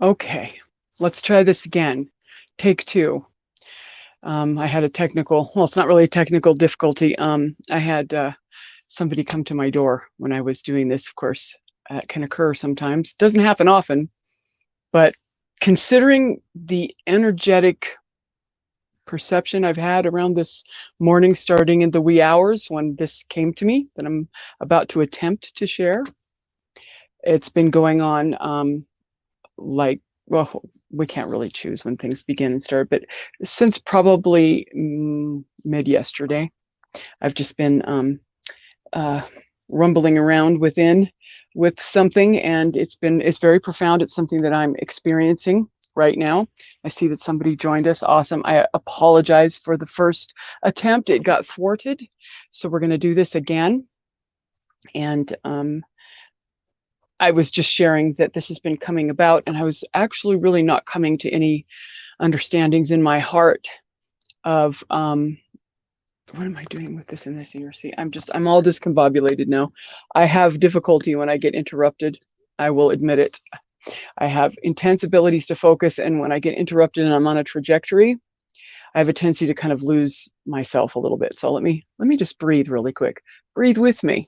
Okay, let's try this again. Take two. I had a technical, well, it's not really a technical difficulty. I had somebody come to my door when I was doing this. Of course, it can occur sometimes. Doesn't happen often, but considering the energetic perception I've had around this morning, starting in the wee hours when this came to me that I'm about to attempt to share, it's been going on like, well, we can't really choose when things begin and start, but since probably mid yesterday, I've just been uh, rumbling around within with something, and it's very profound. It's something that I'm experiencing right now. I see that somebody joined us. Awesome. I apologize for the first attempt. It got thwarted. So we're going to do this again. And I was just sharing that this has been coming about, and I was actually really not coming to any understandings in my heart of what am I doing with this in this ERC? I'm all discombobulated now. I have difficulty when I get interrupted. I will admit it. I have intense abilities to focus, and when I get interrupted and I'm on a trajectory, I have a tendency to kind of lose myself a little bit. So let me just breathe really quick. Breathe with me.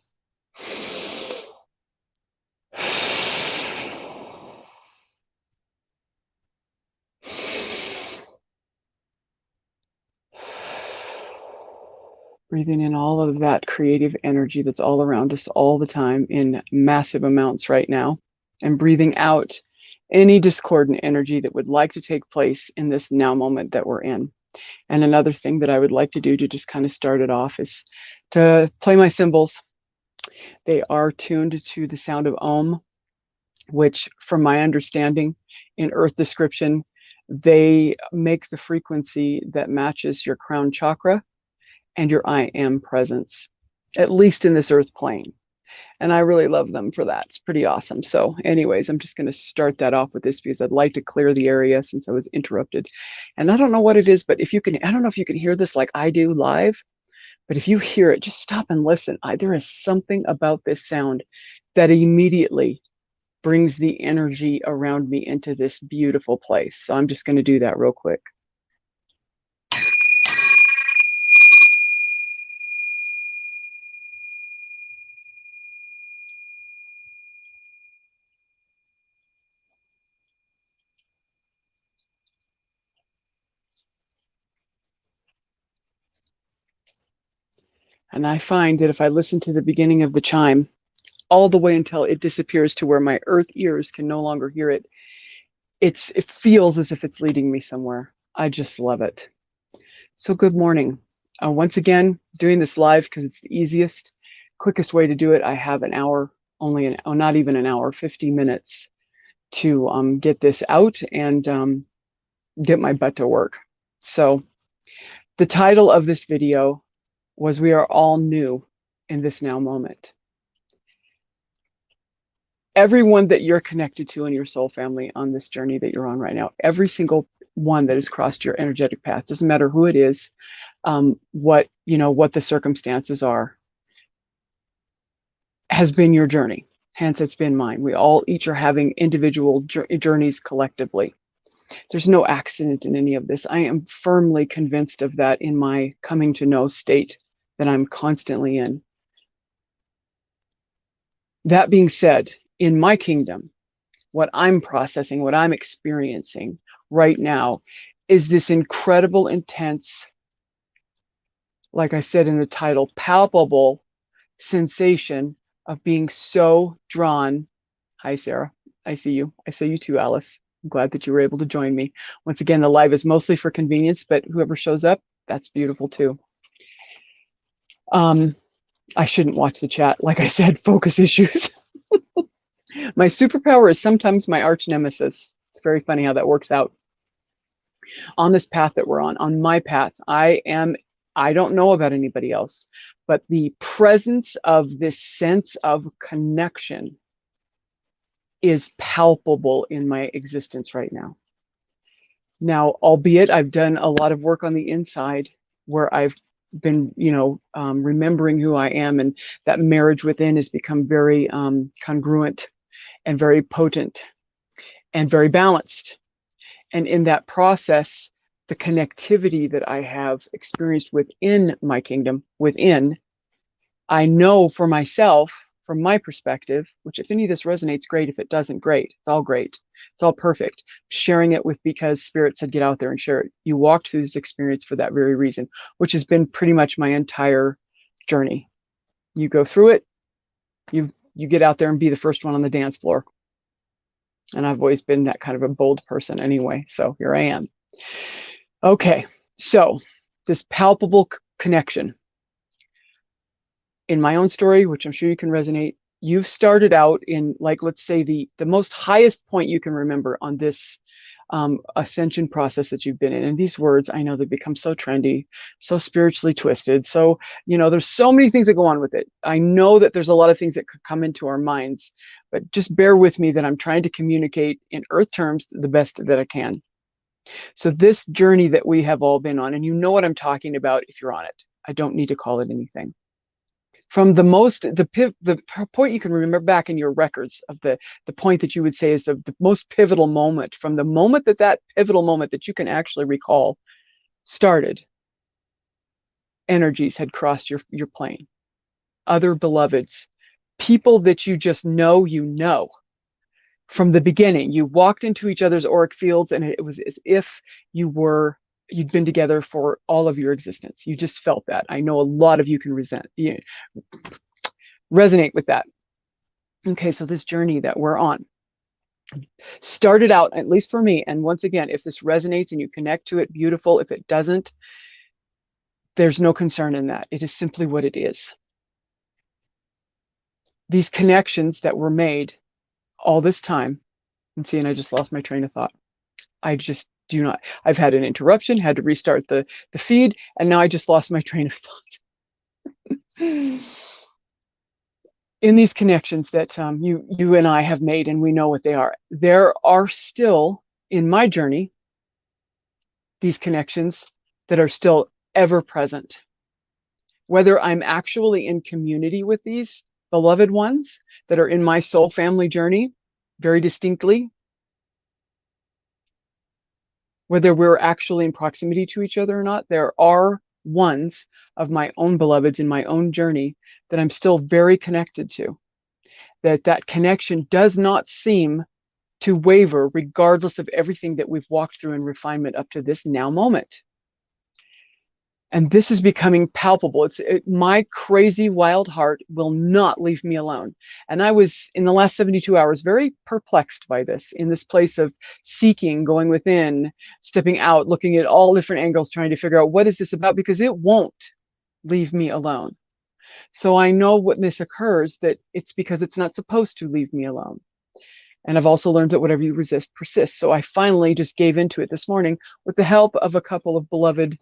Breathing in all of that creative energy that's all around us all the time in massive amounts right now, and breathing out any discordant energy that would like to take place in this now moment that we're in. And another thing that I would like to do to just kind of start it off is to play my cymbals. They are tuned to the sound of Om, which, from my understanding in Earth description, they make the frequency that matches your crown chakra and your I am presence, at least in this earth plane. And I really love them for that. It's pretty awesome. So anyways, I'm just going to start that off with this because I'd like to clear the area since I was interrupted. And I don't know what it is, but if you can, I don't know if you can hear this like I do live, but if you hear it, just stop and listen. There is something about this sound that immediately brings the energy around me into this beautiful place. So I'm just going to do that real quick. And I find that if I listen to the beginning of the chime all the way until it disappears to where my earth ears can no longer hear it, it feels as if it's leading me somewhere. I just love it. So good morning. Once again, doing this live because it's the easiest, quickest way to do it. I have an hour, not even an hour, 50 minutes to get this out and get my butt to work. So the title of this video was We Are All New in This Now Moment. Everyone that you're connected to in your soul family on this journey that you're on right now, every single one that has crossed your energetic path, doesn't matter who it is, what the circumstances are, has been your journey. Hence, it's been mine. We all each are having individual journeys collectively. There's no accident in any of this. I am firmly convinced of that in my coming to know state that I'm constantly in. That being said, in my kingdom, what I'm processing, what I'm experiencing right now is this incredible, intense, like I said in the title, palpable sensation of being so drawn. Hi, Sarah. I see you. I see you too, Alice. I'm glad that you were able to join me. Once again, the live is mostly for convenience, but whoever shows up, that's beautiful too. I shouldn't watch the chat. Like I said, focus issues. My superpower is sometimes my arch nemesis. It's very funny how that works out. On this path that we're on my path, I don't know about anybody else, but the presence of this sense of connection is palpable in my existence right now. Now, albeit I've done a lot of work on the inside where I've been, remembering who I am, and that marriage within has become very congruent and very potent. and very balanced. And in that process, the connectivity that I have experienced within my kingdom, I know for myself, from my perspective, which if any of this resonates, great. If it doesn't, great. It's all great. It's all perfect. Sharing it with, because Spirit said, get out there and share it. You walked through this experience for that very reason, which has been pretty much my entire journey. You go through it, you get out there and be the first one on the dance floor. And I've always been that kind of a bold person anyway. So here I am. Okay. So this palpable connection. In my own story, which I'm sure you can resonate, you've started out in, like, let's say the most highest point you can remember on this ascension process that you've been in. And these words, I know they become so trendy, so spiritually twisted. So, there's so many things that go on with it. I know that there's a lot of things that could come into our minds, but just bear with me that I'm trying to communicate in earth terms the best that I can. So this journey that we have all been on, and you know what I'm talking about if you're on it. I don't need to call it anything. From the point you can remember back in your records of the point that you would say is the most pivotal moment, from the moment that pivotal moment that you can actually recall started, energies had crossed your plane. Other beloveds, people that you just know, from the beginning. You walked into each other's auric fields, and it was as if you'd been together for all of your existence. You just felt that. I know a lot of you can resonate with that. Okay, so this journey that we're on started out, at least for me, and once again, if this resonates and you connect to it, beautiful. If it doesn't, there's no concern in that. It is simply what it is. These connections that were made all this time, and I just lost my train of thought. I just do not. I've had an interruption, had to restart the feed, and now I just lost my train of thought. In these connections that you and I have made, and we know what they are, there are still, in my journey, these connections that are still ever present. Whether I'm actually in community with these beloved ones that are in my soul family journey very distinctly, whether we're actually in proximity to each other or not, there are ones of my own beloveds in my own journey that I'm still very connected to. That connection does not seem to waver regardless of everything that we've walked through in refinement up to this now moment. And this is becoming palpable. My crazy wild heart will not leave me alone. And I was, in the last 72 hours, very perplexed by this, in this place of seeking, going within, stepping out, looking at all different angles, trying to figure out what is this about, because it won't leave me alone. So I know when this occurs, that it's because it's not supposed to leave me alone. And I've also learned that whatever you resist persists. So I finally just gave into it this morning with the help of a couple of beloved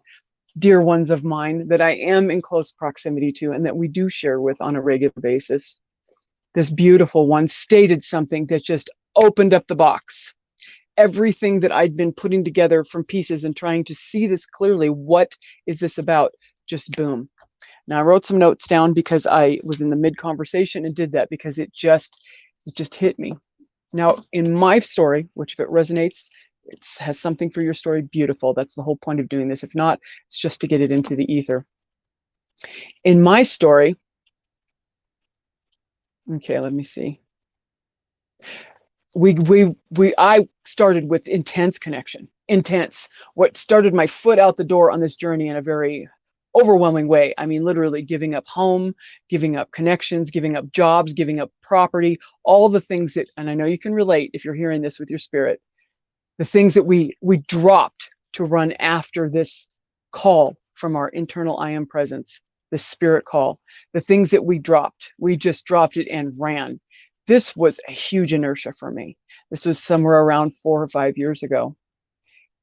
dear ones of mine that I am in close proximity to and that we do share with on a regular basis. This beautiful one stated something that just opened up the box. Everything that I'd been putting together from pieces and trying to see this clearly, what is this about? Just boom. Now I wrote some notes down because I was in the mid-conversation and did that because it just hit me. Now in my story, which if it resonates, it has something for your story, beautiful. That's the whole point of doing this. If not, it's just to get it into the ether. In my story, okay, let me see. I started with intense connection, intense. What started my foot out the door on this journey in a very overwhelming way. I mean, literally giving up home, giving up connections, giving up jobs, giving up property, all the things that, and I know you can relate if you're hearing this with your spirit, the things that we dropped to run after this call from our internal I am presence, the spirit call, the things that we just dropped it and ran. This was a huge inertia for me. This was somewhere around 4 or 5 years ago.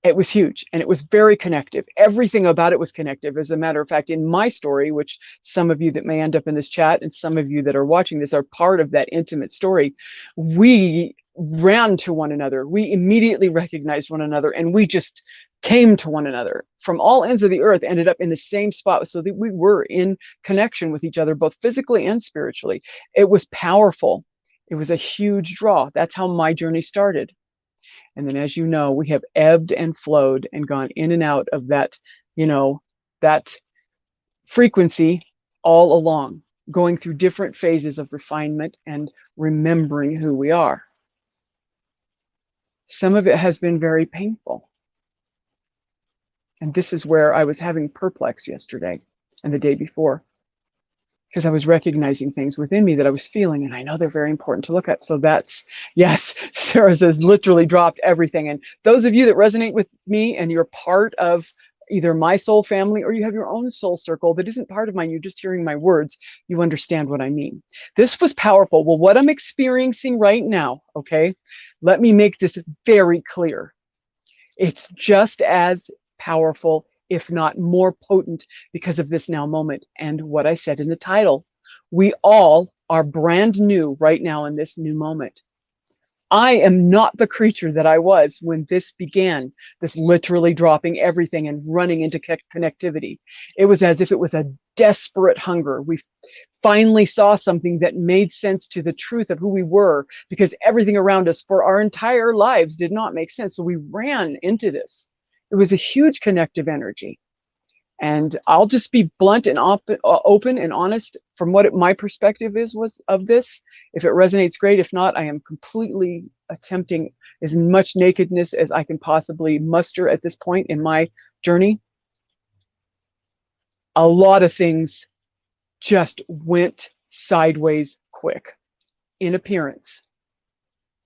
It was huge and it was very connective. Everything about it was connective. As a matter of fact, in my story, which some of you that may end up in this chat and some of you that are watching this are part of that intimate story, we ran to one another. We immediately recognized one another and we just came to one another from all ends of the earth, ended up in the same spot so that we were in connection with each other, both physically and spiritually. It was powerful. It was a huge draw. That's how my journey started. And then, as you know, we have ebbed and flowed and gone in and out of that, that frequency all along, going through different phases of refinement and remembering who we are. Some of it has been very painful. And this is where I was having perplex yesterday and the day before, because I was recognizing things within me that I was feeling, and I know they're very important to look at. So that's, yes, Sarah says, literally dropped everything. And those of you that resonate with me and you're part of either my soul family or you have your own soul circle that isn't part of mine, you're just hearing my words, you understand what I mean. This was powerful. Well, what I'm experiencing right now, okay, let me make this very clear. It's just as powerful, if not more potent, because of this now moment. And what I said in the title, we all are brand new right now in this new moment. I am not the creature that I was when this began, this literally dropping everything and running into connectivity. It was as if it was a desperate hunger. We finally saw something that made sense to the truth of who we were, because everything around us for our entire lives did not make sense. So we ran into this. It was a huge connective energy. And I'll just be blunt and open and honest from what my perspective was of this. If it resonates, great. If not, I am completely attempting as much nakedness as I can possibly muster at this point in my journey. A lot of things just went sideways quick in appearance.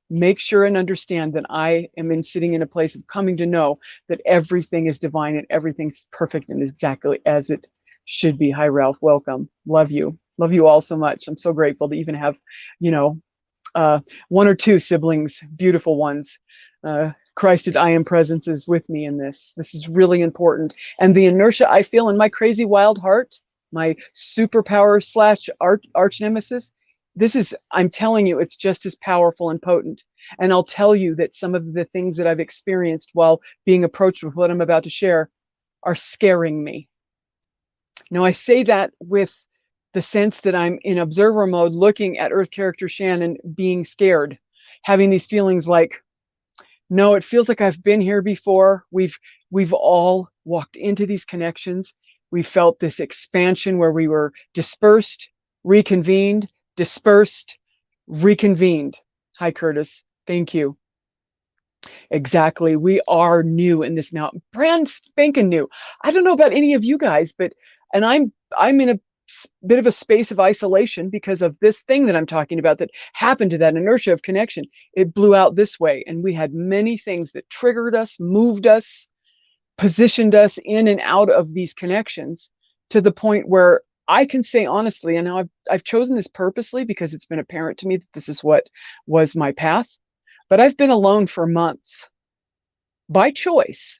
Make sure and understand that I am sitting in a place of coming to know that everything is divine and everything's perfect and exactly as it should be. Hi, Ralph. Welcome. Love you. Love you all so much. I'm so grateful to even have, one or two siblings, beautiful ones. Christed I am presence is with me in this. This is really important. And the inertia I feel in my crazy wild heart, my superpower / arch nemesis, I'm telling you, it's just as powerful and potent. And I'll tell you that some of the things that I've experienced while being approached with what I'm about to share are scaring me. Now, I say that with the sense that I'm in observer mode, looking at Earth character Shannon being scared, having these feelings like, no, it feels like I've been here before. We've all walked into these connections. We felt this expansion where we were dispersed, reconvened, dispersed, reconvened. Hi, Curtis. Thank you. Exactly. We are new in this now, brand spanking new. I don't know about any of you guys, and I'm in a bit of a space of isolation because of this thing that I'm talking about that happened to that inertia of connection. It blew out this way, and we had many things that triggered us, moved us, positioned us in and out of these connections to the point where I can say honestly, and now I've chosen this purposely because it's been apparent to me that this is what was my path, but I've been alone for months by choice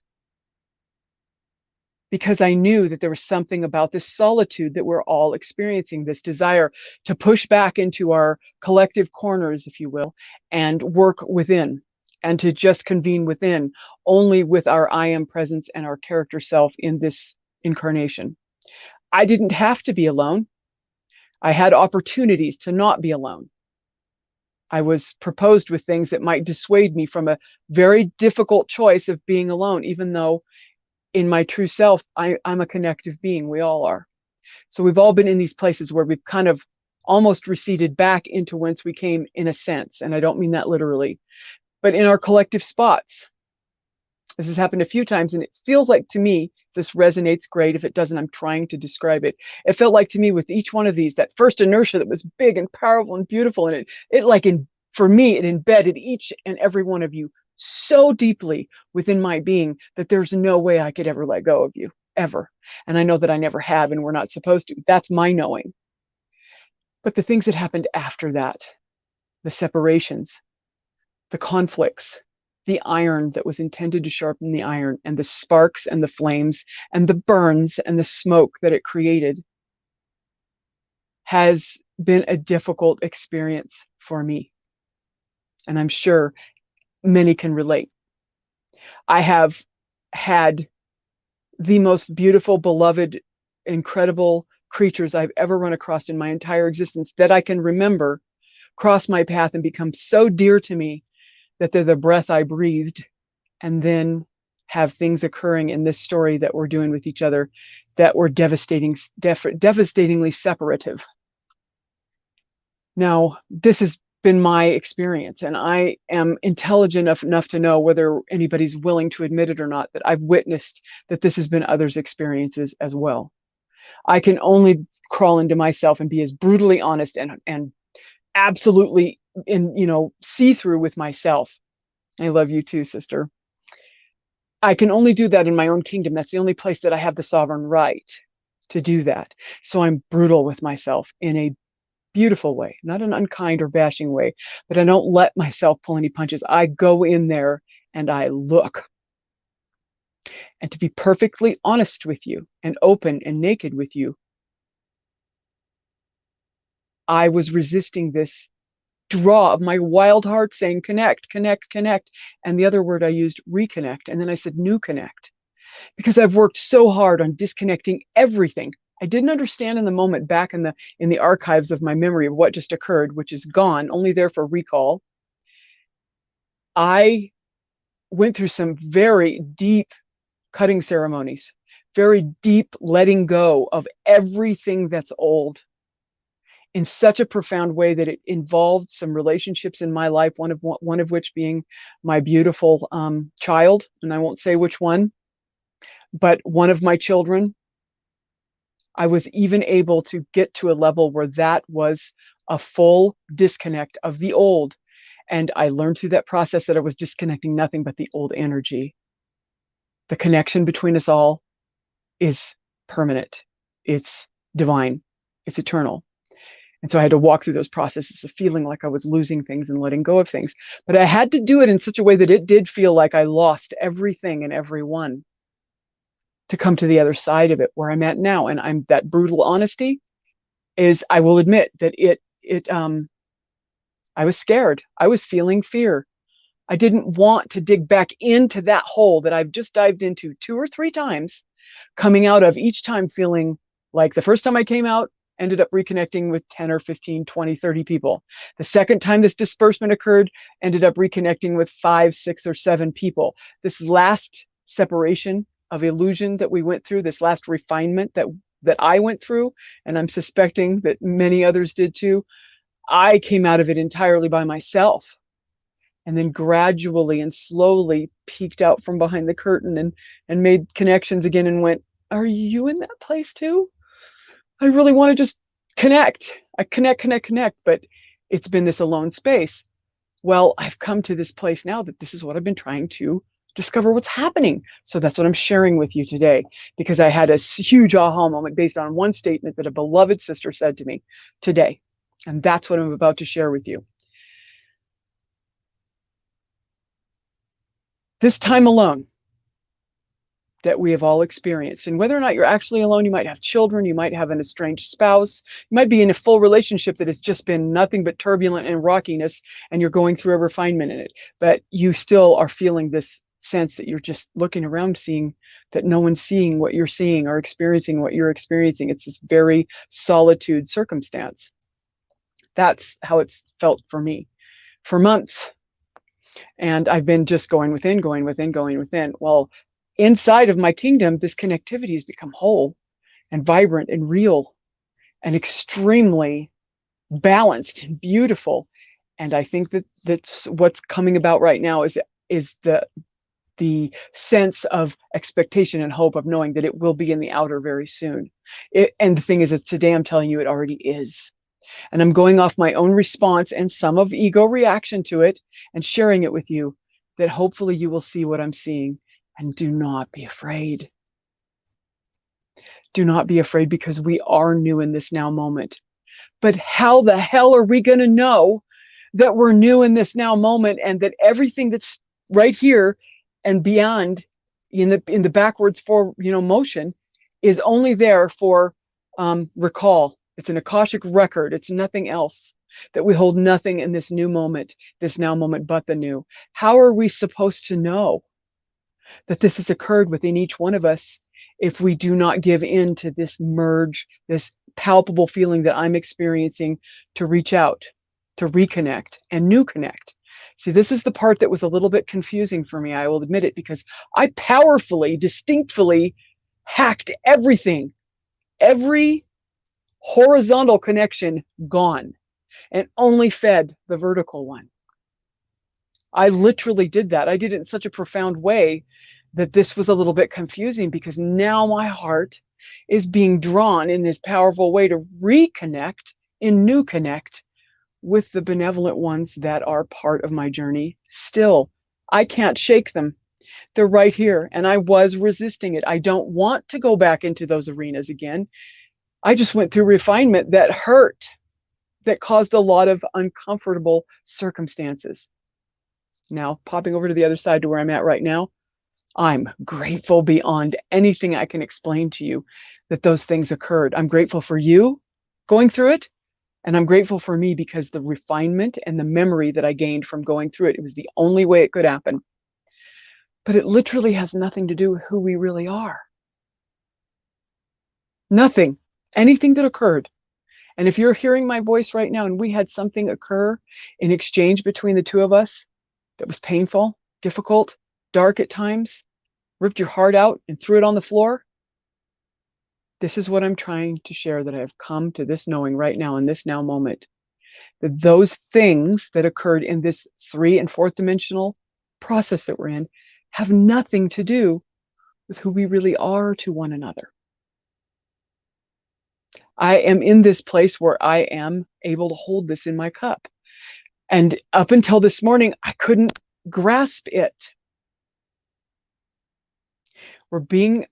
because I knew that there was something about this solitude that we're all experiencing, this desire to push back into our collective corners, if you will, and work within and to just convene within only with our I am presence and our character self in this incarnation. I didn't have to be alone. I had opportunities to not be alone. I was proposed with things that might dissuade me from a very difficult choice of being alone, even though in my true self, I'm a connective being. We all are. So we've all been in these places where we've kind of almost receded back into whence we came in a sense. And I don't mean that literally, but in our collective spots. This has happened a few times, and it feels like to me, this resonates great. If it doesn't, I'm trying to describe it. It felt like to me with each one of these, that first inertia that was big and powerful and beautiful, and for me, it embedded each and every one of you so deeply within my being that there's no way I could ever let go of you, ever. And I know that I never have, and we're not supposed to. That's my knowing. But the things that happened after that, the separations, the conflicts, the iron that was intended to sharpen the iron, and the sparks and the flames and the burns and the smoke that it created has been a difficult experience for me. And I'm sure many can relate. I have had the most beautiful, beloved, incredible creatures I've ever run across in my entire existence that I can remember cross my path and become so dear to me that they're the breath I breathed, and then have things occurring in this story that we're doing with each other that were devastatingly separative. Now, this has been my experience, and I am intelligent enough to know, whether anybody's willing to admit it or not, that I've witnessed that this has been others' experiences as well. I can only crawl into myself and be as brutally honest and absolutely see through with myself. I love you too, sister. I can only do that in my own kingdom. That's the only place that I have the sovereign right to do that. So I'm brutal with myself in a beautiful way, not an unkind or bashing way, but I don't let myself pull any punches. I go in there and I look. And to be perfectly honest with you and open and naked with you, I was resisting this draw of my wild heart saying, connect, connect, connect. And the other word I used, reconnect. And then I said, new connect, because I've worked so hard on disconnecting everything. I didn't understand in the moment, back in the archives of my memory of what just occurred, which is gone, only there for recall. I went through some very deep cutting ceremonies, very deep letting go of everything that's old, in such a profound way that it involved some relationships in my life, one of which being my beautiful child, and I won't say which one, but one of my children. I was even able to get to a level where that was a full disconnect of the old. And I learned through that process that I was disconnecting nothing but the old energy. The connection between us all is permanent. It's divine. It's eternal. And so I had to walk through those processes of feeling like I was losing things and letting go of things. But I had to do it in such a way that it did feel like I lost everything and everyone, to come to the other side of it, where I'm at now. And I'm that brutal honesty is, I will admit that I was scared. I was feeling fear. I didn't want to dig back into that hole that I've just dived into 2 or 3 times, coming out of each time feeling like the first time I came out, ended up reconnecting with 10 or 15, 20, 30 people. The second time this disbursement occurred, ended up reconnecting with 5, 6, or 7 people. This last separation of illusion that we went through, this last refinement that I went through, and I'm suspecting that many others did too, I came out of it entirely by myself, and then gradually and slowly peeked out from behind the curtain and made connections again and went, are you in that place too? I really want to just connect. I connect, but it's been this alone space. Well, I've come to this place now that this is what I've been trying to discover what's happening. So that's what I'm sharing with you today, because I had a huge aha moment based on one statement that a beloved sister said to me today. And that's what I'm about to share with you. This time alone that we have all experienced, and whether or not you're actually alone, you might have children, you might have an estranged spouse, you might be in a full relationship that has just been nothing but turbulent and rockiness, and you're going through a refinement in it, but you still are feeling this sense that you're just looking around, seeing that no one's seeing what you're seeing or experiencing what you're experiencing. It's this very solitude circumstance. That's how it's felt for me for months. And I've been just going within. Well, inside of my kingdom, this connectivity has become whole and vibrant and real and extremely balanced and beautiful. And I think that's what's coming about right now is the sense of expectation and hope of knowing that it will be in the outer very soon. And the thing is today I'm telling you it already is. And I'm going off my own response and some of ego reaction to it and sharing it with you, that hopefully you will see what I'm seeing. And do not be afraid. Do not be afraid, because we are new in this now moment. But how the hell are we going to know that we're new in this now moment, and that everything that's right here and beyond in the backwards for motion is only there for recall? It's an Akashic record. It's nothing else. That we hold nothing in this new moment, this now moment, but the new. How are we supposed to know that this has occurred within each one of us if we do not give in to this merge, this palpable feeling that I'm experiencing, to reach out, to reconnect and new connect, See, this is the part that was a little bit confusing for me, I will admit it, because I powerfully, distinctly hacked everything, every horizontal connection gone, and only fed the vertical one. I literally did that. I did it in such a profound way that this was a little bit confusing, because now my heart is being drawn in this powerful way to reconnect in new connect with the benevolent ones that are part of my journey still. I can't shake them. They're right here, and I was resisting it. I don't want to go back into those arenas again. I just went through refinement that hurt, that caused a lot of uncomfortable circumstances. Now, popping over to the other side to where I'm at right now, I'm grateful beyond anything I can explain to you that those things occurred. I'm grateful for you going through it, and I'm grateful for me, because the refinement and the memory that I gained from going through it, it was the only way it could happen. But it literally has nothing to do with who we really are. Nothing. Anything that occurred. And if you're hearing my voice right now and we had something occur in exchange between the two of us that was painful, difficult, dark at times, ripped your heart out and threw it on the floor, this is what I'm trying to share, that I have come to this knowing right now in this now moment, that those things that occurred in this 3 and 4th dimensional process that we're in have nothing to do with who we really are to one another. I am in this place where I am able to hold this in my cup. And up until this morning, I couldn't grasp it.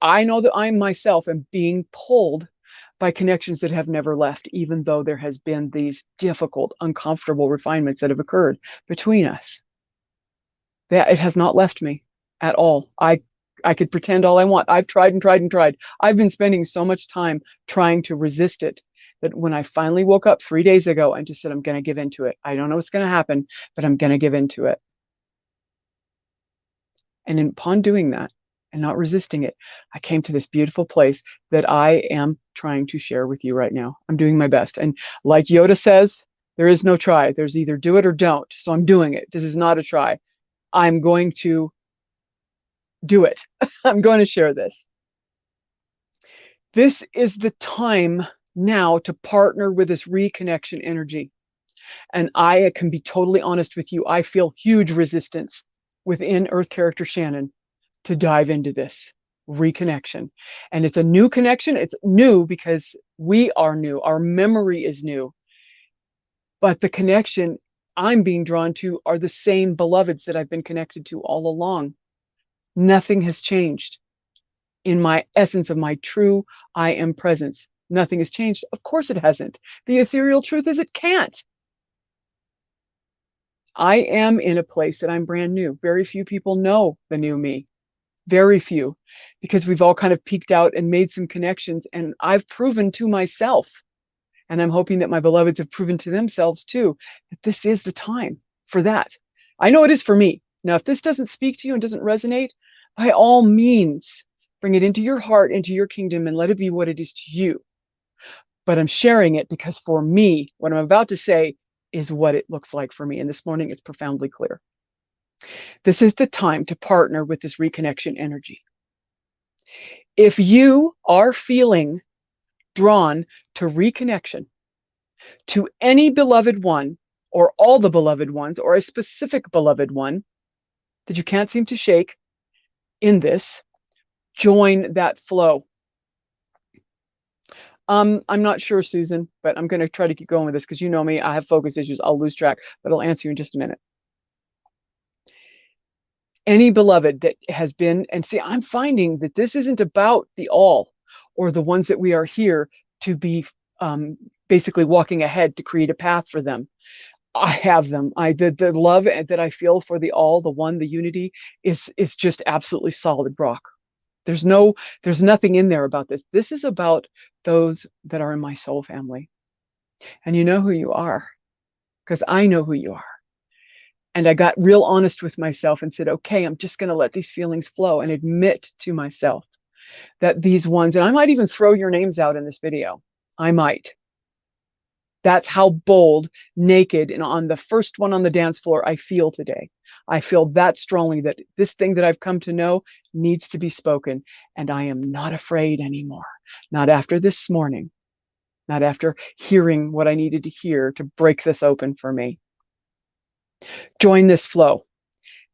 I know that I myself am being pulled by connections that have never left, even though there has been these difficult, uncomfortable refinements that have occurred between us. That it has not left me at all. I could pretend all I want. I've tried and tried and tried. I've been spending so much time trying to resist it that when I finally woke up 3 days ago and just said, I'm going to give into it. I don't know what's going to happen, but I'm going to give into it. And upon doing that and not resisting it, I came to this beautiful place that I am trying to share with you right now. I'm doing my best. And like Yoda says, there is no try. There's either do it or don't. So I'm doing it. This is not a try. I'm going to do it. I'm going to share this. This is the time now to partner with this reconnection energy. And I can be totally honest with you. I feel huge resistance within Earth Character Shannon to dive into this reconnection. And it's a new connection. It's new because we are new. Our memory is new. But the connection I'm being drawn to are the same beloveds that I've been connected to all along. Nothing has changed in my essence of my true I am presence. Nothing has changed. Of course it hasn't. The ethereal truth is it can't. I am in a place that I'm brand new. Very few people know the new me. Very few, because we've all kind of peeked out and made some connections, and I've proven to myself, and I'm hoping that my beloveds have proven to themselves too, that this is the time for that. I know it is for me. Now, if this doesn't speak to you and doesn't resonate, by all means, bring it into your heart, into your kingdom, and let it be what it is to you. But I'm sharing it because for me, what I'm about to say is what it looks like for me. And this morning, it's profoundly clear. This is the time to partner with this reconnection energy. If you are feeling drawn to reconnection to any beloved one, or all the beloved ones, or a specific beloved one that you can't seem to shake in this, join that flow. I'm not sure, Susan, but I'm going to try to keep going with this because you know me. I have focus issues. I'll lose track, but I'll answer you in just a minute. Any beloved that has been, and see, I'm finding that this isn't about the all or the ones that we are here to be basically walking ahead to create a path for them. I have them. The love that I feel for the all, the one, the unity is just absolutely solid rock. There's nothing in there about this. This is about those that are in my soul family. And you know who you are, because I know who you are. And I got real honest with myself and said, okay, I'm just going to let these feelings flow and admit to myself that these ones, and I might even throw your names out in this video. I might. That's how bold, naked, and on the first one on the dance floor I feel today. I feel that strongly that this thing that I've come to know needs to be spoken. And I am not afraid anymore. Not after this morning. Not after hearing what I needed to hear to break this open for me. Join this flow.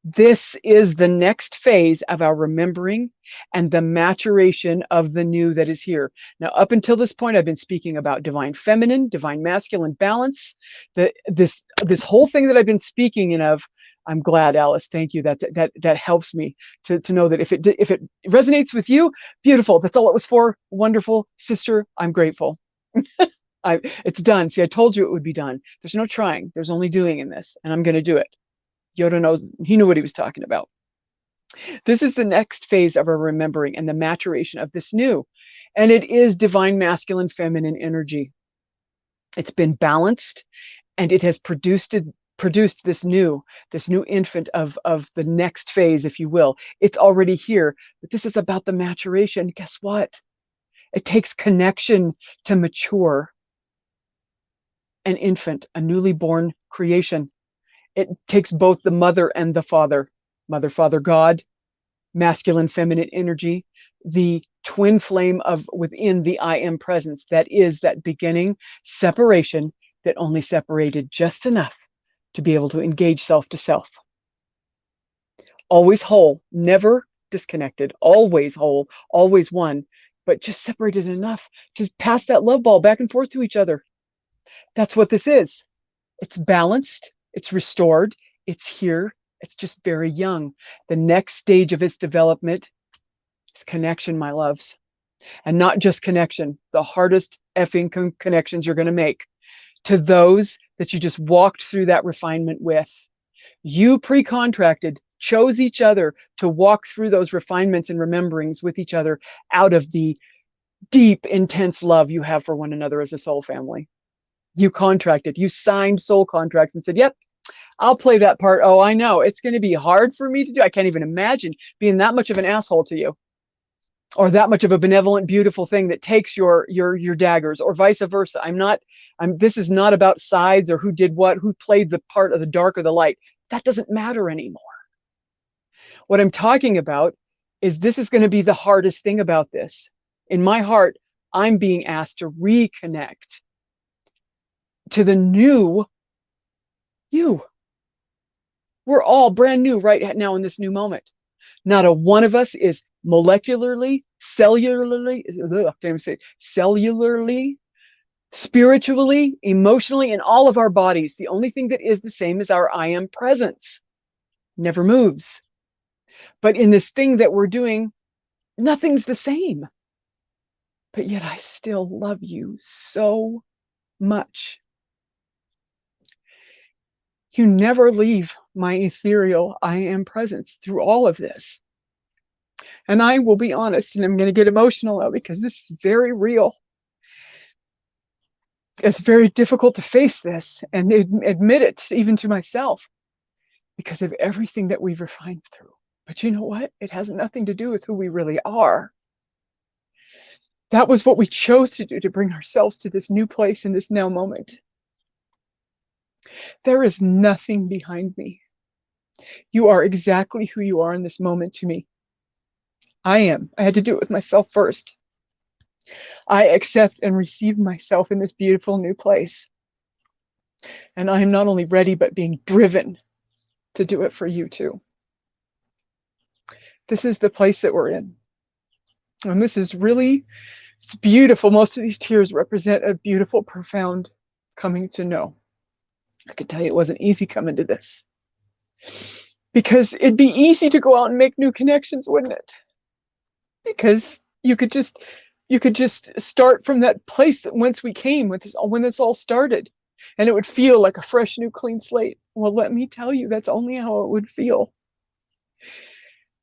This is the next phase of our remembering and the maturation of the new that is here. Now, up until this point, I've been speaking about divine feminine, divine masculine balance. This whole thing that I've been speaking of, I'm glad, Alice. Thank you. That helps me to know that if it resonates with you, beautiful. That's all it was for. Wonderful, sister. I'm grateful. It's done. See, I told you it would be done. There's no trying. There's only doing in this, and I'm going to do it. Yoda knows, he knew what he was talking about. This is the next phase of our remembering and the maturation of this new. And it is divine masculine feminine energy. It's been balanced and it has produced this new infant of the next phase, if you will. It's already here, but this is about the maturation. Guess what? It takes connection to mature an infant, a newly born creation. It takes both the mother and the father, mother, father, God, masculine, feminine energy, the twin flame of within the I am presence. That is that beginning separation that only separated just enough to be able to engage self to self. Always whole, never disconnected, always whole, always one, but just separated enough to pass that love ball back and forth to each other. That's what this is. It's balanced. It's restored. It's here. It's just very young. The next stage of its development is connection, my loves. And not just connection, the hardest effing connections you're going to make to those that you just walked through that refinement with. You pre-contracted, chose each other to walk through those refinements and rememberings with each other out of the deep, intense love you have for one another as a soul family. You contracted, you signed soul contracts and said, yep, I'll play that part. Oh, I know it's going to be hard for me to do. I can't even imagine being that much of an asshole to you, or that much of a benevolent, beautiful thing that takes your daggers, or vice versa. This is not about sides or who did what, who played the part of the dark or the light. That doesn't matter anymore. What I'm talking about is this is going to be the hardest thing about this. In my heart, I'm being asked to reconnect to the new you. We're all brand new right now in this new moment. Not a one of us is molecularly, cellularly, spiritually, emotionally, in all of our bodies. The only thing that is the same is our I am presence. Never moves. But in this thing that we're doing, nothing's the same. But yet I still love you so much. You never leave my ethereal I am presence through all of this. And I will be honest, and I'm going to get emotional now because this is very real. It's very difficult to face this and admit it even to myself because of everything that we've refined through. But you know what? It has nothing to do with who we really are. That was what we chose to do, to bring ourselves to this new place in this now moment. There is nothing behind me. You are exactly who you are in this moment to me. I am. I had to do it with myself first. I accept and receive myself in this beautiful new place. And I am not only ready, but being driven to do it for you too. This is the place that we're in. And this is really, it's beautiful. Most of these tears represent a beautiful, profound coming to know. I could tell you it wasn't easy coming to this. Because it'd be easy to go out and make new connections, wouldn't it? Because you could just start from that place that whence we came when this all started. And it would feel like a fresh, new, clean slate. Well, let me tell you, that's only how it would feel.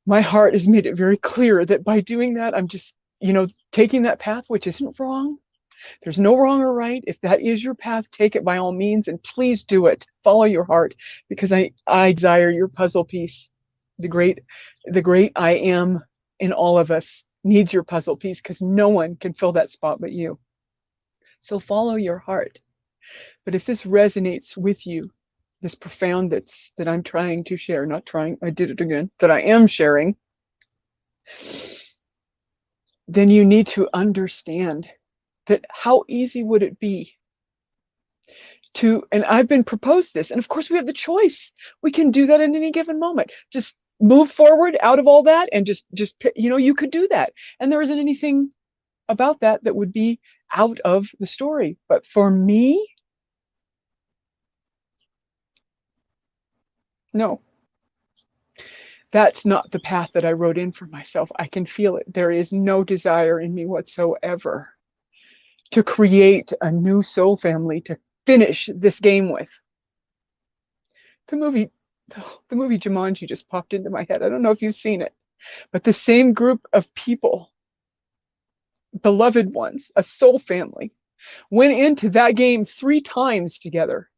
My heart has made it very clear that by doing that, I'm just, taking that path, which isn't wrong. There's no wrong or right. If that is your path, take it by all means, and please do it. Follow your heart, because I desire your puzzle piece. The great I am in all of us needs your puzzle piece, because no one can fill that spot but you. So follow your heart. But if this resonates with you, this profound that I'm trying to share, not trying, I did it again, that I am sharing, then you need to understand that how easy would it be to, and I've been proposed this, and of course we have the choice. We can do that in any given moment. Just move forward out of all that and just, you could do that. And there isn't anything about that that would be out of the story. But for me, no, that's not the path that I wrote in for myself. I can feel it. There is no desire in me whatsoever to create a new soul family to finish this game with. The movie Jumanji just popped into my head. I don't know if you've seen it, but the same group of people, beloved ones, a soul family, went into that game 3 times together.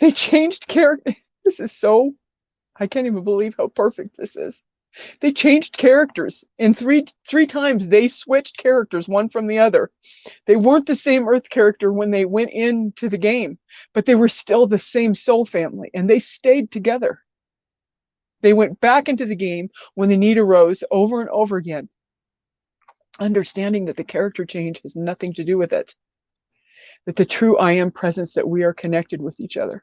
They changed character. This is so, I can't even believe how perfect this is. They changed characters in three times. They switched characters one from the other. They weren't the same Earth character when they went into the game, but they were still the same soul family, and they stayed together. They went back into the game when the need arose over and over again, understanding that the character change has nothing to do with it, that the true I am presence, that we are connected with each other.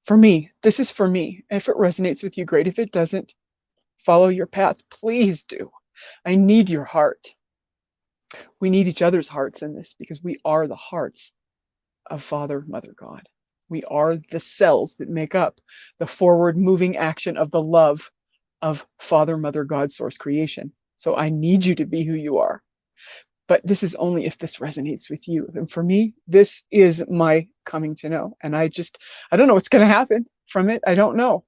For me, this is for me. If it resonates with you, great. If it doesn't, follow your path. Please do. I need your heart. We need each other's hearts in this, because we are the hearts of Father, Mother, God. We are the cells that make up the forward moving action of the love of Father, Mother, God, Source creation. So I need you to be who you are. But this is only if this resonates with you. And for me, this is my coming to know. And I don't know what's going to happen from it. I don't know.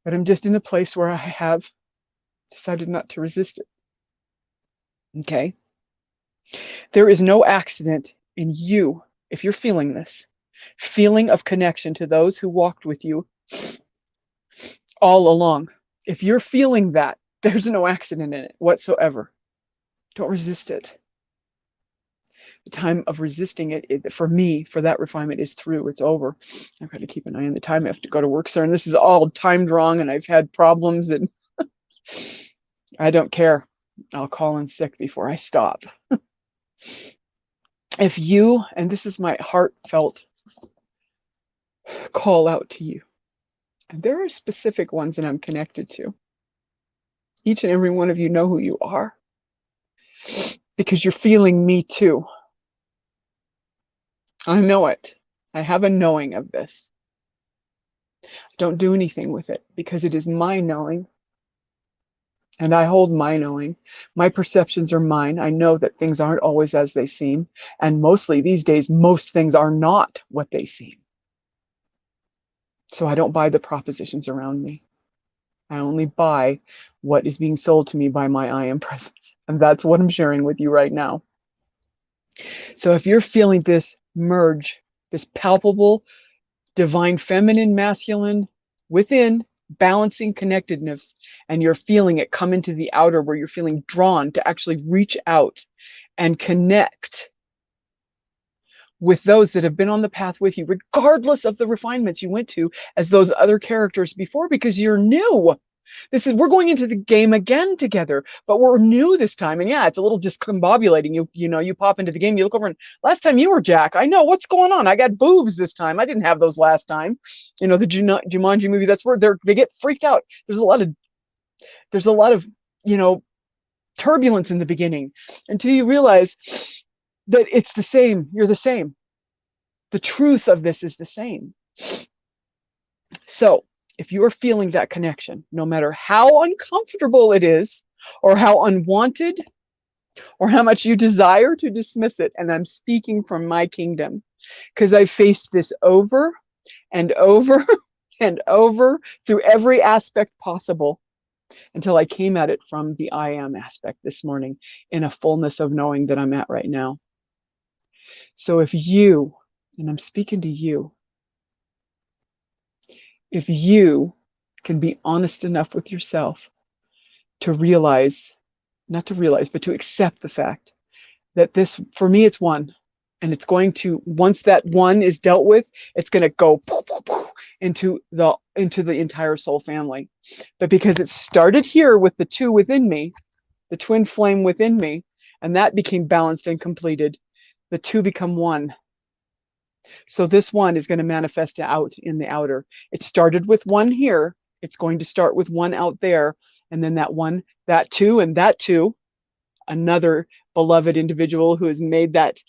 But I'm just in the place where I have decided not to resist it. Okay? There is no accident in you, if you're feeling this, feeling of connection to those who walked with you all along. If you're feeling that, there's no accident in it whatsoever. Don't resist it. The time of resisting it, for me, for that refinement, is through. It's over. I've got to keep an eye on the time. I have to go to work, sir. And this is all timed wrong, and I've had problems, and I don't care. I'll call in sick before I stop. If you, and this is my heartfelt call out to you, and there are specific ones that I'm connected to. Each and every one of you know who you are, because you're feeling me too. I know it. I have a knowing of this. Don't do anything with it, because it is my knowing, and I hold my knowing. My perceptions are mine. I know that things aren't always as they seem, and mostly these days, most things are not what they seem. So I don't buy the propositions around me. I only buy what is being sold to me by my I am presence, and that's what I'm sharing with you right now. So if you're feeling this merge, this palpable divine feminine masculine within balancing connectedness, and you're feeling it come into the outer, where you're feeling drawn to actually reach out and connect with those that have been on the path with you, regardless of the refinements you went to as those other characters before, because you're new. We're going into the game again together, but we're new this time. And yeah, it's a little discombobulating. You pop into the game, you look over, and last time you were Jack. I know what's going on. I got boobs this time. I didn't have those last time. The Jumanji movie, that's where they get freaked out. There's a lot of, turbulence in the beginning, until you realize that it's the same. You're the same. The truth of this is the same. So if you're feeling that connection, no matter how uncomfortable it is, or how unwanted, or how much you desire to dismiss it, and I'm speaking from my kingdom, because I faced this over and over and over through every aspect possible, until I came at it from the I am aspect this morning, in a fullness of knowing that I'm at right now. So if you, and I'm speaking to you, if you can be honest enough with yourself to realize, not to realize, but to accept the fact that this, for me, it's one. And it's going to, once that one is dealt with, it's going to go poof, poof, poof, into the entire soul family. But because it started here with the two within me, the twin flame within me, and that became balanced and completed, the two become one. So this one is going to manifest out in the outer. It started with one here. It's going to start with one out there. And then that one, that two, and that two, another beloved individual who has made that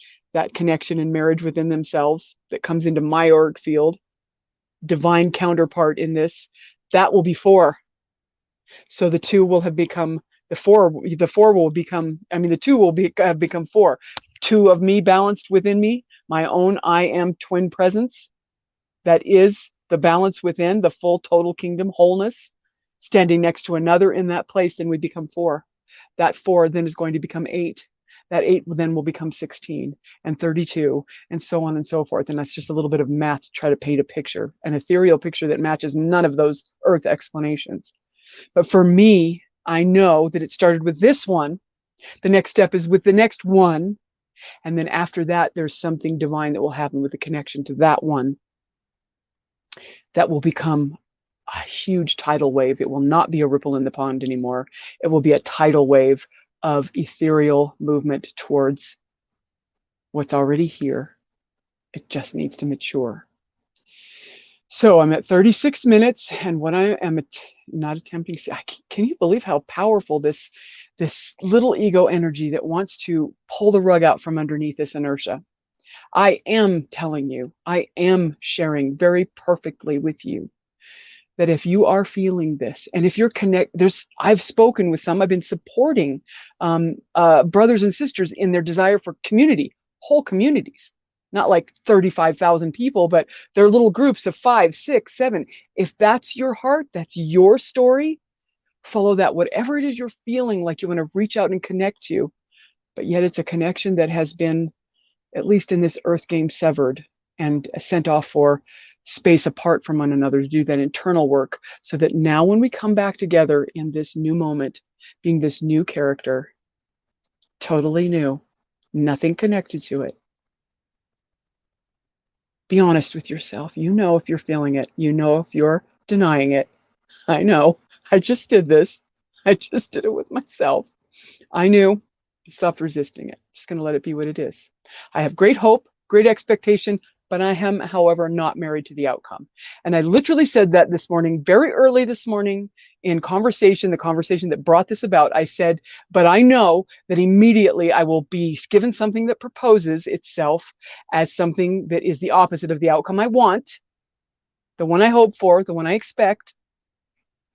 connection and marriage within themselves that comes into my auric field, divine counterpart in this, that will be four. So the two will have become the four will become, I mean, the two will have become four. Two of me balanced within me, my own I am twin presence. That is the balance within, the full total kingdom wholeness, standing next to another in that place, then we become four. That four then is going to become eight. That eight then will become 16 and 32 and so on and so forth. And that's just a little bit of math to try to paint a picture, an ethereal picture that matches none of those earth explanations. But for me, I know that it started with this one. The next step is with the next one. And then after that, there's something divine that will happen with the connection to that one. That will become a huge tidal wave. It will not be a ripple in the pond anymore. It will be a tidal wave of ethereal movement towards what's already here. It just needs to mature. So I'm at 36 minutes, and what I am not attempting, can you believe how powerful this little ego energy that wants to pull the rug out from underneath this inertia? I am telling you, I am sharing very perfectly with you that if you are feeling this, and if you're I've spoken with some, I've been supporting brothers and sisters in their desire for community, whole communities, not like 35,000 people, but they're little groups of 5, 6, 7. If that's your heart, that's your story, follow that. Whatever it is you're feeling like you want to reach out and connect to, but yet it's a connection that has been, at least in this earth game, severed and sent off for space apart from one another to do that internal work, so that now when we come back together in this new moment, being this new character, totally new, nothing connected to it. Be honest with yourself. You know if you're feeling it. You know if you're denying it. I know. I just did this. I just did it with myself. I knew. I stopped resisting it. Just going to let it be what it is. I have great hope, great expectation, but I am, however, not married to the outcome. And I literally said that this morning, very early this morning in conversation, the conversation that brought this about. I said, but I know that immediately I will be given something that proposes itself as something that is the opposite of the outcome I want, the one I hope for, the one I expect.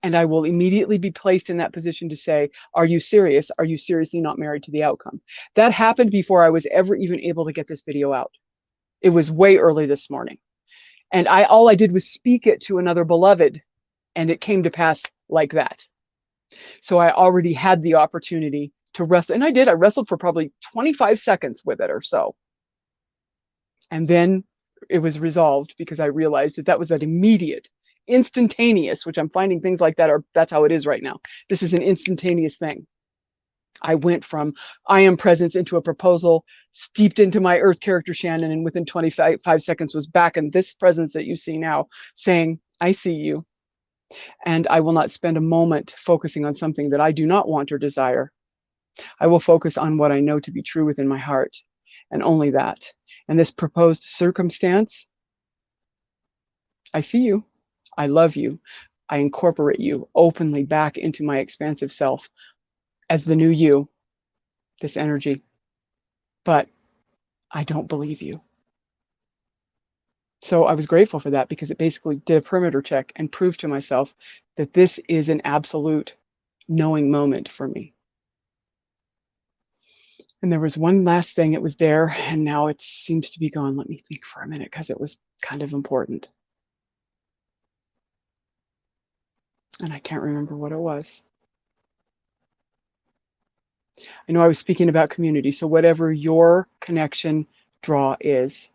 And I will immediately be placed in that position to say, are you serious? Are you seriously not married to the outcome? That happened before I was ever even able to get this video out. It was way early this morning. And all I did was speak it to another beloved, and it came to pass like that. So I already had the opportunity to wrestle, and I did. I wrestled for probably 25 seconds with it or so. And then it was resolved because I realized that was that immediate, instantaneous, which I'm finding things like that that's how it is right now. This is an instantaneous thing. I went from I am presence into a proposal, steeped into my earth character Shannon, and within 25 seconds was back in this presence that you see now, saying, I see you. And I will not spend a moment focusing on something that I do not want or desire. I will focus on what I know to be true within my heart, and only that. And this proposed circumstance, I see you. I love you. I incorporate you openly back into my expansive self as the new you, this energy. But I don't believe you. So I was grateful for that, because it basically did a perimeter check and proved to myself that this is an absolute knowing moment for me. And there was one last thing. It was there, and now it seems to be gone. Let me think for a minute, because it was kind of important. And I can't remember what it was. I know I was speaking about community. So whatever your connection draw is,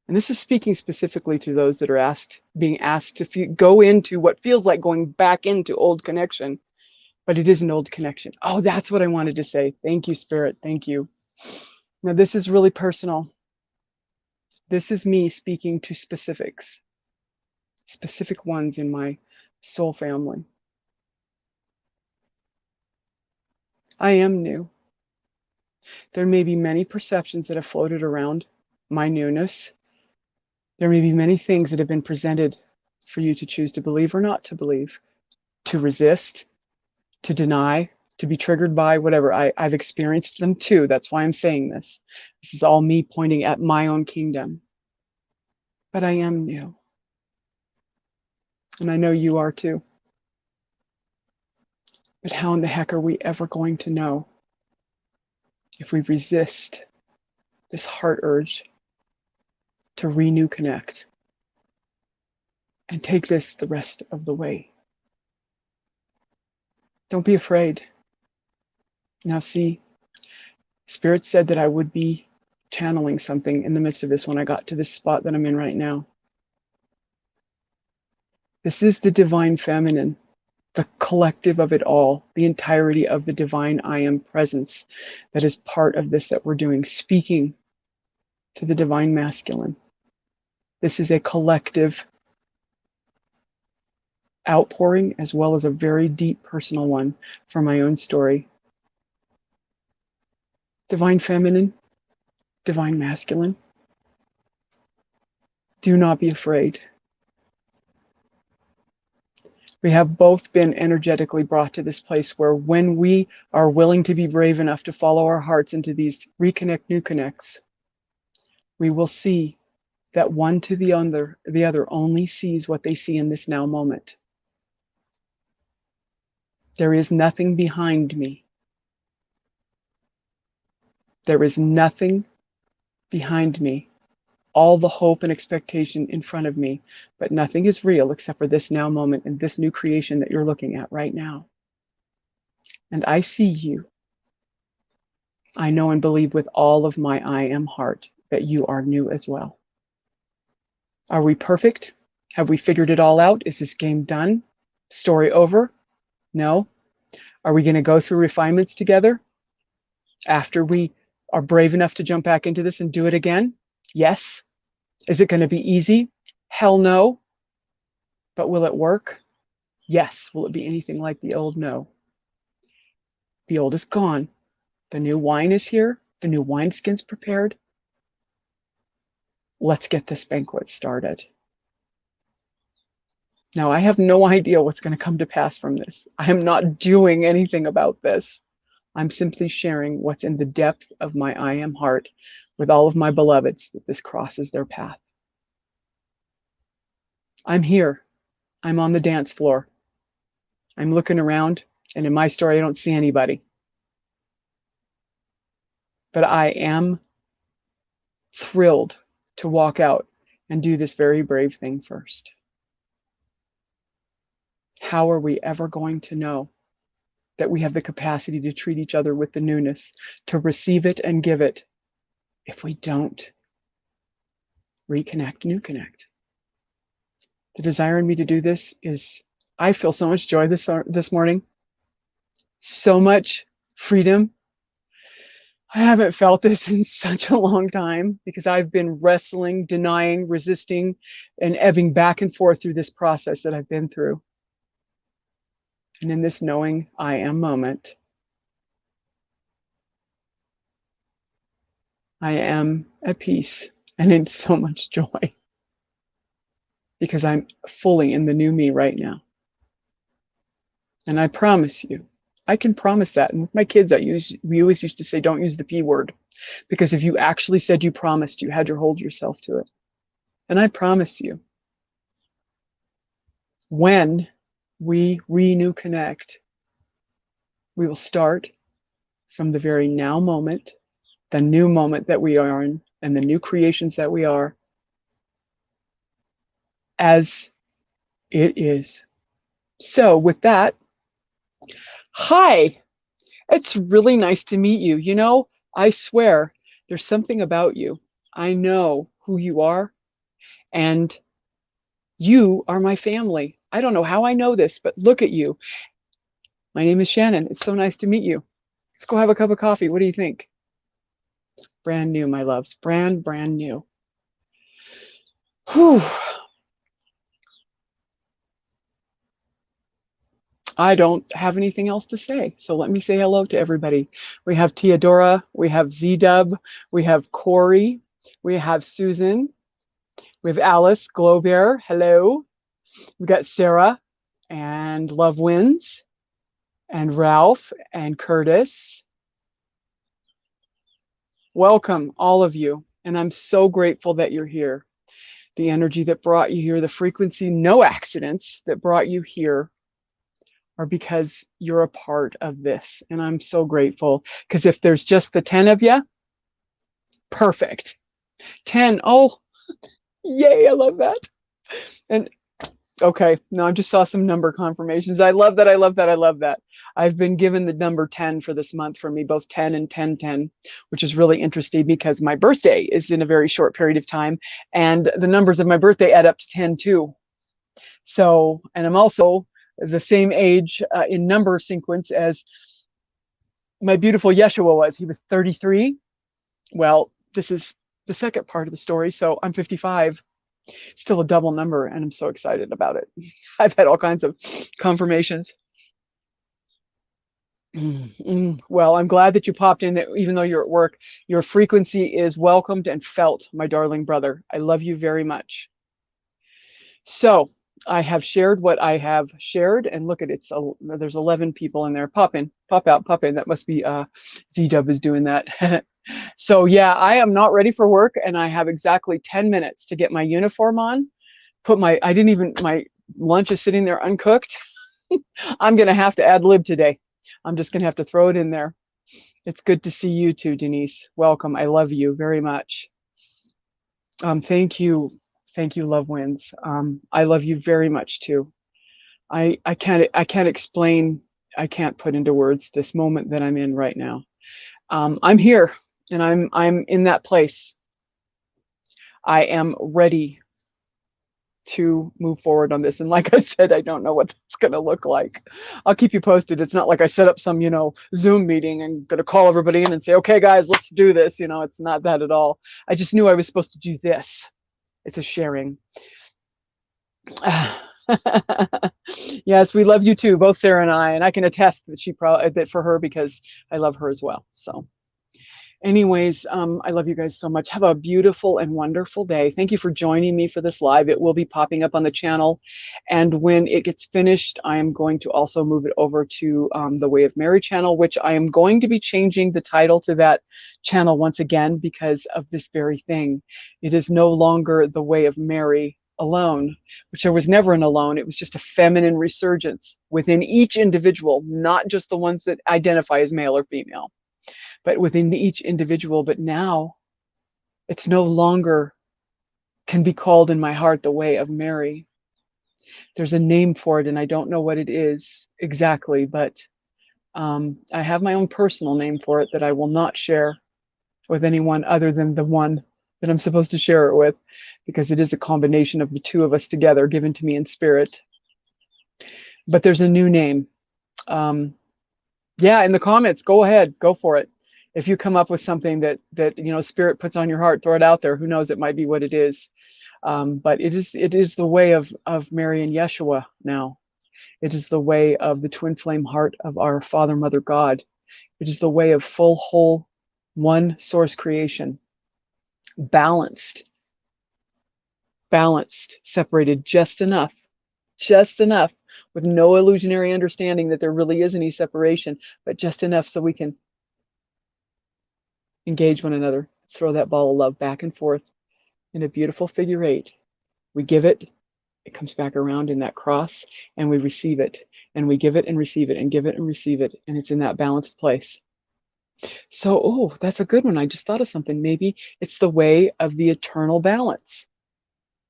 and this is speaking specifically to those that are being asked to go into what feels like going back into old connection, but it is an old connection. Oh, that's what I wanted to say. Thank you, Spirit. Thank you. Now, this is really personal. This is me speaking to specifics, specific ones in my soul family. I am new. There may be many perceptions that have floated around my newness. There may be many things that have been presented for you to choose to believe or not to believe, to resist, to deny, to be triggered by, whatever. I've experienced them too. That's why I'm saying this. This is all me pointing at my own kingdom. But I am new. And I know you are too. But how in the heck are we ever going to know if we resist this heart urge to renew connect and take this the rest of the way? Don't be afraid. Now see, Spirit said that I would be channeling something in the midst of this when I got to this spot that I'm in right now. This is the divine feminine, the collective of it all, the entirety of the divine I am presence that is part of this that we're doing, speaking to the divine masculine. This is a collective outpouring as well as a very deep personal one for my own story. Divine feminine, divine masculine. Do not be afraid. We have both been energetically brought to this place where when we are willing to be brave enough to follow our hearts into these reconnect, new connects, we will see that one to the other only sees what they see in this now moment. There is nothing behind me. There is nothing behind me. All the hope and expectation in front of me, but nothing is real except for this now moment and this new creation that you're looking at right now. And I see you. I know and believe with all of my I am heart that you are new as well. Are we perfect? Have we figured it all out? Is this game done? Story over? No. Are we going to go through refinements together after we are brave enough to jump back into this and do it again? Yes. Is it going to be easy? Hell no. But will it work? Yes. Will it be anything like the old? No. The old is gone. The new wine is here. The new wineskin's prepared. Let's get this banquet started. Now, I have no idea what's going to come to pass from this. I am not doing anything about this. I'm simply sharing what's in the depth of my I am heart with all of my beloveds that this crosses their path. I'm here. I'm on the dance floor. I'm looking around, and in my story, I don't see anybody. But I am thrilled to walk out and do this very brave thing first. How are we ever going to know that we have the capacity to treat each other with the newness, to receive it and give it, if we don't reconnect, new connect? The desire in me to do this is, I feel so much joy this morning, so much freedom. I haven't felt this in such a long time because I've been wrestling, denying, resisting, and ebbing back and forth through this process that I've been through. And in this knowing I am moment, I am at peace and in so much joy because I'm fully in the new me right now. And I promise you, I can promise that. And with my kids, we always used to say, don't use the P word, because if you actually said you promised, you had to hold yourself to it. And I promise you, when we renew connect, we will start from the very now moment, the new moment that we are in, and the new creations that we are, as it is. So with that, hi, it's really nice to meet you. You know, I swear there's something about you. I know who you are, and you are my family. I don't know how I know this, but look at you. My name is Shannon. It's so nice to meet you. Let's go have a cup of coffee. What do you think? Brand new, my loves. Brand new. Whew. I don't have anything else to say. So let me say hello to everybody. We have Teodora, we have Z-Dub, we have Corey, we have Susan, we have Alice, Globear, hello. We got Sarah and Love Wins and Ralph and Curtis. Welcome, all of you. And I'm so grateful that you're here. The energy that brought you here, the frequency, no accidents that brought you here are because you're a part of this. And I'm so grateful because if there's just the 10 of you, perfect. 10. Oh, yay. I love that. And okay, no, I just saw some number confirmations. I love that. I love that. I love that. I've been given the number 10 for this month for me, both 10 and 1010, which is really interesting because my birthday is in a very short period of time. And the numbers of my birthday add up to 10 too. So, and I'm also the same age in number sequence as my beautiful Yeshua was. He was 33. Well, this is the second part of the story. So I'm 55, still a double number, and I'm so excited about it. I've had all kinds of confirmations. Well, I'm glad that you popped in, that even though you're at work, your frequency is welcomed and felt, my darling brother. I love you very much. So I have shared what I have shared, and look at it, there's 11 people in there. Pop in, pop out, pop in. That must be Z-Dub is doing that. So yeah, I am not ready for work, and I have exactly 10 minutes to get my uniform on. My lunch is sitting there uncooked. I'm gonna have to ad lib today. I'm just gonna have to throw it in there. It's good to see you too, Denise. Welcome. I love you very much. Thank you. Thank you, Love Wins. I love you very much too. I can't explain, I can't put into words this moment that I'm in right now. I'm here, and I'm in that place. I am ready to move forward on this. And like I said, I don't know what that's going to look like. I'll keep you posted. It's not like I set up some, Zoom meeting and going to call everybody in and say, okay, guys, let's do this. It's not that at all. I just knew I was supposed to do this. It's a sharing. Yes, we love you too, both Sarah and I can attest that that for her, because I love her as well. So anyways, I love you guys so much. Have a beautiful and wonderful day. Thank you for joining me for this live. It will be popping up on the channel. And when it gets finished, I am going to also move it over to the Way of Mary channel, which I am going to be changing the title to that channel once again because of this very thing. It is no longer the Way of Mary alone, which there was never an alone. It was just a feminine resurgence within each individual, not just the ones that identify as male or female, but within each individual. But now it's no longer can be called in my heart the Way of Mary. There's a name for it, and I don't know what it is exactly, but I have my own personal name for it that I will not share with anyone other than the one that I'm supposed to share it with, because it is a combination of the two of us together, given to me in spirit. But there's a new name. Yeah, in the comments, go ahead, go for it. If you come up with something that spirit puts on your heart, throw it out there. Who knows? It might be what it is. But it is the way of Mary and Yeshua now. It is the way of the twin flame heart of our Father, Mother, God. It is the way of full, whole, one source creation. Balanced, separated just enough, with no illusionary understanding that there really is any separation, but just enough so we can engage one another, throw that ball of love back and forth in a beautiful figure eight. We give it, it comes back around in that cross, and we receive it, and we give it and receive it, and give it and receive it, and it's in that balanced place. So, oh, that's a good one. I just thought of something. Maybe it's the way of the eternal balance.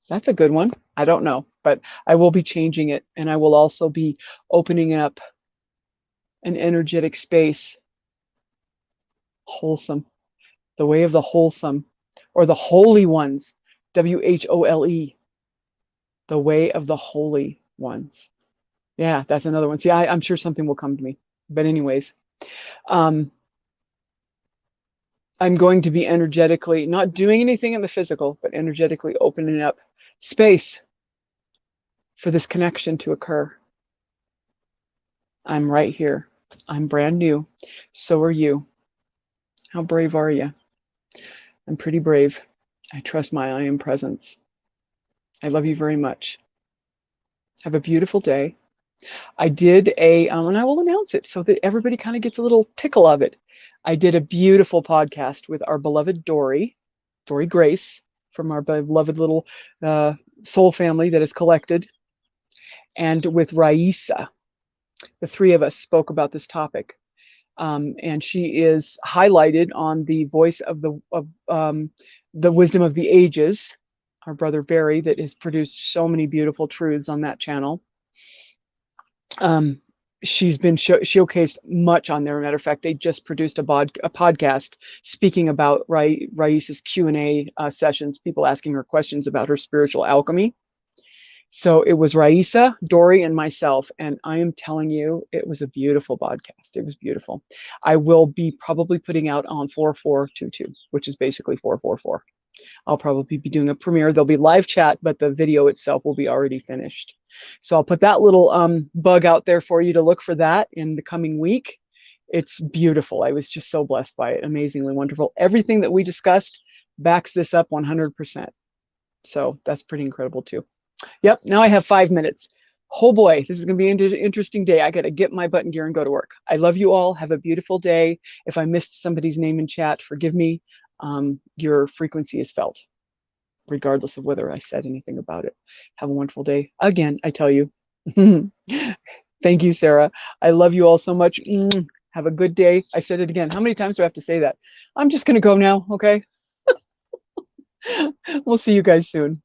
That's a good one. I don't know, but I will be changing it, and I will also be opening up an energetic space. Wholesome. The way of the wholesome, or the holy ones. WHOLE. The way of the holy ones. Yeah, that's another one. See, I'm sure something will come to me. But anyways, I'm going to be energetically, not doing anything in the physical, but energetically opening up space for this connection to occur. I'm right here. I'm brand new. So are you. How brave are you? I'm pretty brave. I trust my I am presence. I love you very much. Have a beautiful day. I did and I will announce it so that everybody kind of gets a little tickle of it. I did a beautiful podcast with our beloved Dory Grace, from our beloved little soul family that is collected, and with Raisa. The three of us spoke about this topic. And she is highlighted on the voice of the wisdom of the ages, our brother Barry, that has produced so many beautiful truths on that channel. She's been showcased much on there. Matter of fact, they just produced a podcast speaking about Raisa's Q&A sessions, people asking her questions about her spiritual alchemy. So it was Raisa, Dory, and myself. And I am telling you, it was a beautiful podcast. It was beautiful. I will be probably putting out on 4422, which is basically 444. I'll probably be doing a premiere. There'll be live chat, but the video itself will be already finished. So I'll put that little bug out there for you to look for that in the coming week. It's beautiful. I was just so blessed by it. Amazingly wonderful. Everything that we discussed backs this up 100%. So that's pretty incredible too. Yep, now I have 5 minutes. Oh boy, this is going to be an interesting day. I got to get my butt in gear and go to work. I love you all. Have a beautiful day. If I missed somebody's name in chat, forgive me. Your frequency is felt, regardless of whether I said anything about it. Have a wonderful day. Again, I tell you. Thank you, Sarah. I love you all so much. Have a good day. I said it again. How many times do I have to say that? I'm just going to go now, okay? We'll see you guys soon.